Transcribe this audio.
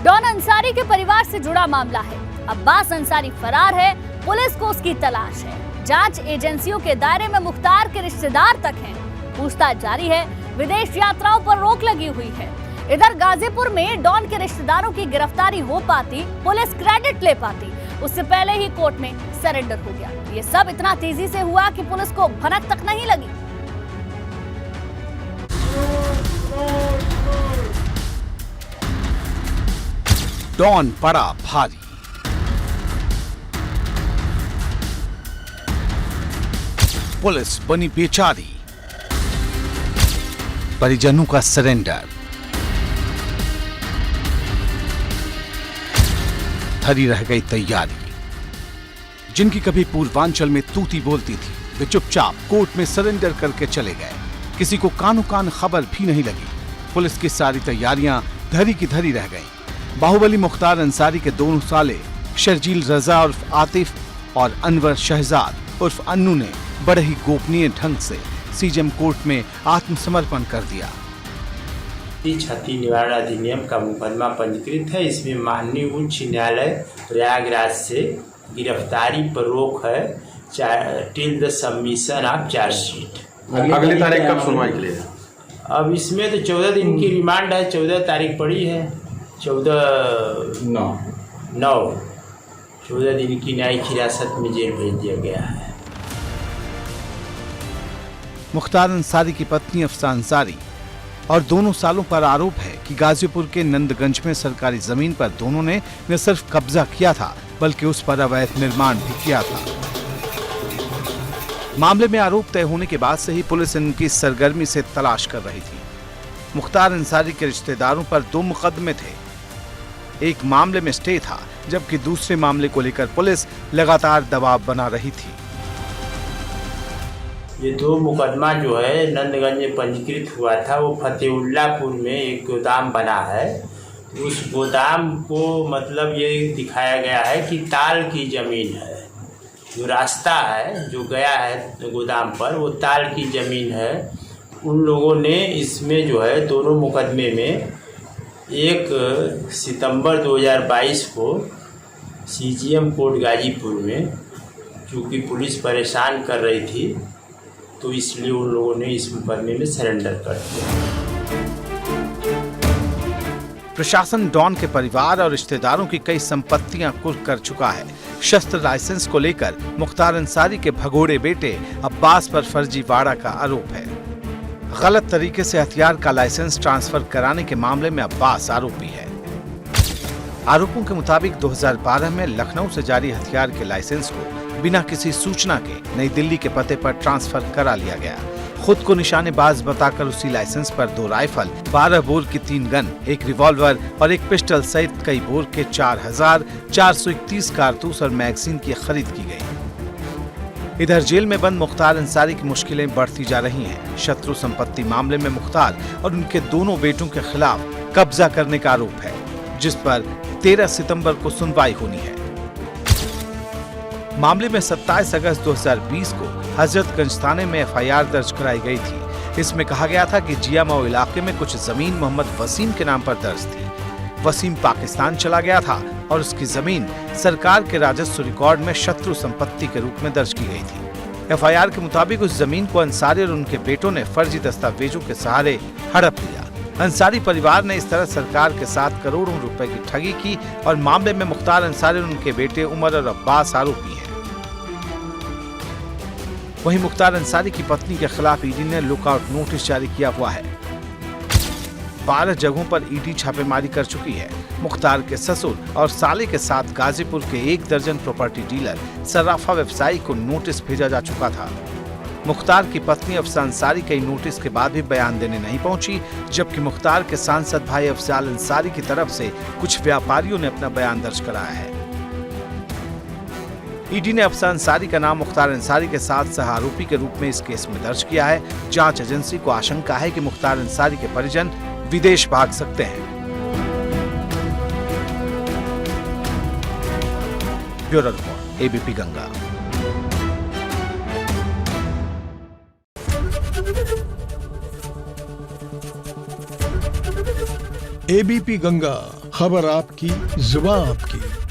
Don Ansari के परिवार से जुड़ा मामला है। अब्बास अंसारी फरार है, पुलिस को उसकी तलाश है। जांच एजेंसियों के दायरे में मुख्तार के रिश्तेदार तक हैं। पूछताछ जारी है। विदेश यात्राओं पर रोक लगी हुई है। इधर गाजीपुर में डॉन के रिश्तेदारों की गिरफ्तारी हो पाती, पुलिस क्रेडिट ले पाती, उससे पहले ही कोर्ट में सरेंडर हो गया। ये सब इतना तेजी से हुआ कि पुलिस को भनक तक नहीं लगी। डॉन पड़ा भारी। पुलिस बनी बेचारी। परिजनों का सरेंडर। धरी रह गई तैयारी। जिनकी कभी पूर्वांचल में तूती बोलती थी, वे चुपचाप कोर्ट में सरेंडर करके चले गए। किसी को कानो कान खबर भी नहीं लगी। पुलिस की सारी तैयारियां धरी की धरी रह गईं। बाहुबली मुख्तार अंसारी के दोनों साले शर्जील रजा उर्फ आतिफ और अनवर शहजाद उर्फ अन्नू ने बड़े ही गोपनीय ढंग से सीजेएम कोर्ट में आत्मसमर्पण कर दिया। क्षति निवारण अधिनियम का मुकदमा पंजीकृत है। इसमें माननीय उच्च न्यायालय प्रयागराज से गिरफ्तारी पर रोक है till the submission of chargesheet. अगली तारीख कब सुनवाई के लिए? अब इसमें तो 14 दिन की रिमांड है। 14 तारीख पड़ी है। 14 दिन की न्यायिक हिरासत में जेल भेज दिया गया है। मुख्तार अंसारी की पत्नी अफसा अंसारी और दोनों सालों पर आरोप है कि गाजीपुर के नंदगंज में सरकारी जमीन पर दोनों ने न सिर्फ कब्जा किया था, बल्कि उस पर अवैध निर्माण भी किया था। मामले में आरोप तय होने के बाद से ही पुलिस इनकी सरगर्मी से तलाश कर रही थी। मुख्तार अंसारी के रिश्तेदारों पर 2 मुकदमे थे। एक मामले में स्टे था, जबकि दूसरे मामले को लेकर पुलिस लगातार दबाव बना रही थी। ये 2 मुकदमा जो है नंदगंज में पंजीकृत हुआ था, वो फतेहुल्लापुर में एक गोदाम बना है। उस गोदाम को मतलब ये दिखाया गया है कि ताल की जमीन है। जो रास्ता है जो गया है गोदाम पर, वो ताल की जमीन है। उन लोगों ने इसमें जो है दोनों मुकदमे में 1 सितंबर 2022 को सीजीएम कोर्ट गाजीपुर में, चूँकि पुलिस परेशान कर रही थी, तो इसलिए उन लोगों ने इस मुकदमे में सरेंडर कर दिया। प्रशासन डॉन के परिवार और रिश्तेदारों की कई संपत्तियां कुर्क कर चुका है। शस्त्र लाइसेंस को लेकर मुख्तार अंसारी के भगोड़े बेटे अब्बास पर फर्जीवाड़ा का आरोप है। गलत तरीके से हथियार का लाइसेंस ट्रांसफर कराने के मामले में अब्बास आरोपी है। आरोपों के मुताबिक 2012 में लखनऊ से जारी हथियार के लाइसेंस को बिना किसी सूचना के नई दिल्ली के पते पर ट्रांसफर करा लिया गया। खुद को निशानेबाज बताकर उसी लाइसेंस पर 2 राइफल, 12 बोर की 3 गन, 1 रिवॉल्वर और 1 पिस्टल सहित कई बोर के 4431 कारतूस और मैगजीन की खरीद की गई। इधर जेल में बंद मुख्तार अंसारी की मुश्किलें बढ़ती जा रही हैं। शत्रु संपत्ति मामले में मुख्तार और उनके दोनों बेटों के खिलाफ कब्जा करने का आरोप है, जिस पर 13 सितंबर को सुनवाई होनी है। मामले में 27 अगस्त 2020 को हजरतगंज थाने में एफआईआर दर्ज कराई गई थी। इसमें कहा गया था कि जियामाऊ इलाके में कुछ जमीन मोहम्मद वसीम के नाम पर दर्ज थी। वसीम पाकिस्तान चला गया था और उसकी जमीन सरकार के राजस्व रिकॉर्ड में शत्रु संपत्ति के रूप में दर्ज की गई थी। एफआईआर के मुताबिक उस जमीन को अंसारी और उनके बेटों ने फर्जी दस्तावेजों के सहारे हड़प लिया। अंसारी परिवार ने इस तरह सरकार के साथ करोड़ों रुपए की ठगी की और मामले में मुख्तार अंसारी और उनके बेटे उमर और अब्बास आरोपी हैं। वहीं मुख्तार अंसारी की पत्नी के खिलाफ ईडी ने लुकआउट नोटिस जारी किया हुआ है। 12 जगहों पर ईडी छापेमारी कर चुकी है। मुख्तार के ससुर और साले के साथ गाजीपुर के 1 दर्जन प्रॉपर्टी डीलर, सर्राफा व्यवसायी को नोटिस भेजा जा चुका था। मुख्तार की पत्नी अफसा अंसारी कई नोटिस के बाद भी बयान देने नहीं पहुंची, जबकि मुख्तार के सांसद भाई अफजाल अंसारी की तरफ से कुछ व्यापारियों ने अपना बयान दर्ज कराया है। ईडी ने अफसा अंसारी का नाम मुख्तार अंसारी के साथ सह आरोपी के रूप में इस केस में दर्ज किया है। जांच एजेंसी को आशंका है कि मुख्तार अंसारी के परिजन विदेश भाग सकते हैं। Bureau report, ABP Ganga. ABP Ganga खबर आपकी, जुबान आपकी।